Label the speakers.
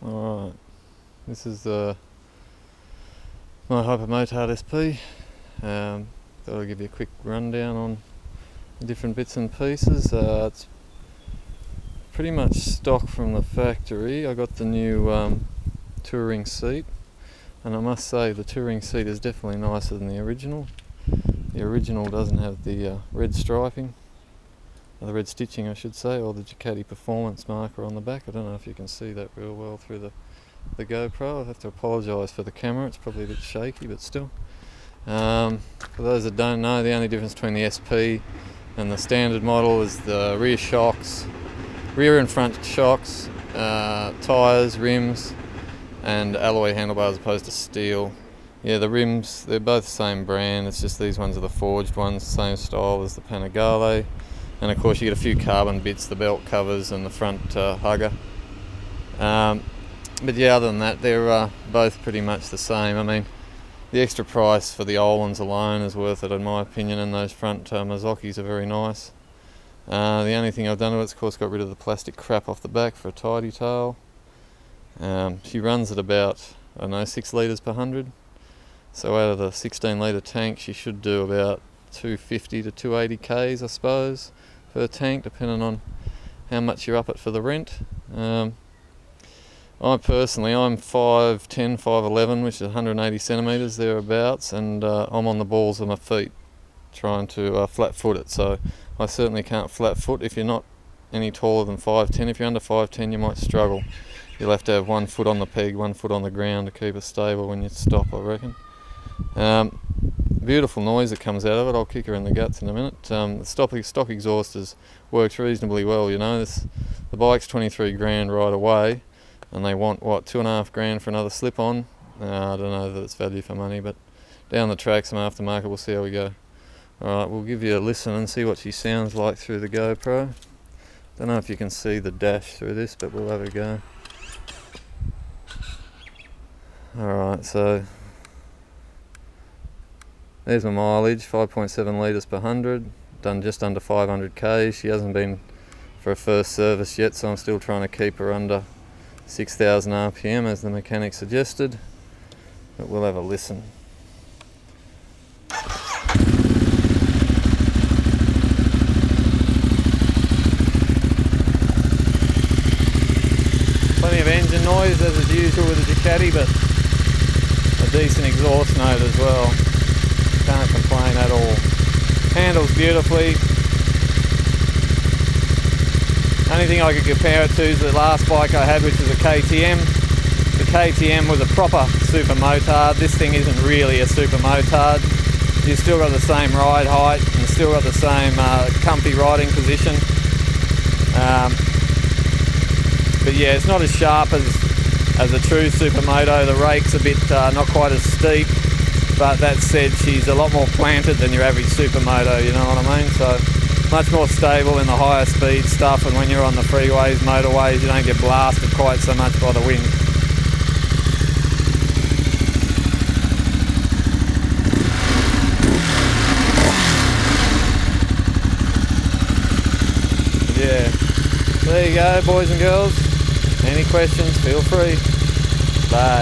Speaker 1: Alright, this is my Hypermotard SP. Thought I'd give you a quick rundown on the different bits and pieces. It's pretty much stock from the factory. I got the new touring seat, and I must say the touring seat is definitely nicer than the original. The original doesn't have the red striping, the red stitching I should say, or the Ducati performance marker on the back. I don't know if you can see that real well through the GoPro. I have to apologise for the camera, it's probably a bit shaky, but still. For those that don't know, the only difference between the SP and the standard model is the rear shocks, rear and front shocks, tyres, rims, and alloy handlebars as opposed to steel. Yeah, the rims, they're both the same brand, it's just these ones are the forged ones, same style as the Panigale. And of course you get a few carbon bits, the belt covers and the front hugger. But yeah, other than that, they're both pretty much the same. I mean, the extra price for the old ones alone is worth it in my opinion, and those front Mazzocchis are very nice. The only thing I've done with it is of course got rid of the plastic crap off the back for a tidy tail. She runs at about, I don't know, 6 litres per 100. So out of the 16 litre tank she should do about 250 to 280 k's I suppose per tank, depending on how much you're up it for the rent. I'm 5'10", 5'11", which is 180 centimetres thereabouts, and I'm on the balls of my feet trying to flat foot it, so I certainly can't flat foot if you're not any taller than 5'10". If you're under 5'10", you might struggle. You'll have to have 1 foot on the peg, 1 foot on the ground to keep it stable when you stop, I reckon. Beautiful noise that comes out of it. I'll kick her in the guts in a minute. The stock exhaust works reasonably well, you know. The bike's 23 grand right away, and they want, what, 2.5 grand for another slip-on. I don't know that it's value for money, but down the track, some aftermarket, we'll see how we go. Alright, we'll give you a listen and see what she sounds like through the GoPro. Don't know if you can see the dash through this, but we'll have a go. Alright, so there's my mileage, 5.7 litres per 100, done just under 500 k's. She hasn't been for a first service yet, so I'm still trying to keep her under 6,000 RPM as the mechanic suggested, but we'll have a listen. Plenty of engine noise as is usual with the Ducati, but a decent exhaust note as well. Can't complain at all. Handles beautifully. Only thing I could compare it to is the last bike I had, which was a KTM. The KTM was a proper super motard. This thing isn't really a super motard. You've still got the same ride height and still got the same comfy riding position. But yeah, it's not as sharp as a true supermoto. The rake's a bit not quite as steep. But that said, she's a lot more planted than your average supermoto, you know what I mean? So much more stable in the higher speed stuff, and when you're on the freeways, motorways, you don't get blasted quite so much by the wind. Yeah, there you go, boys and girls. Any questions, feel free. Bye.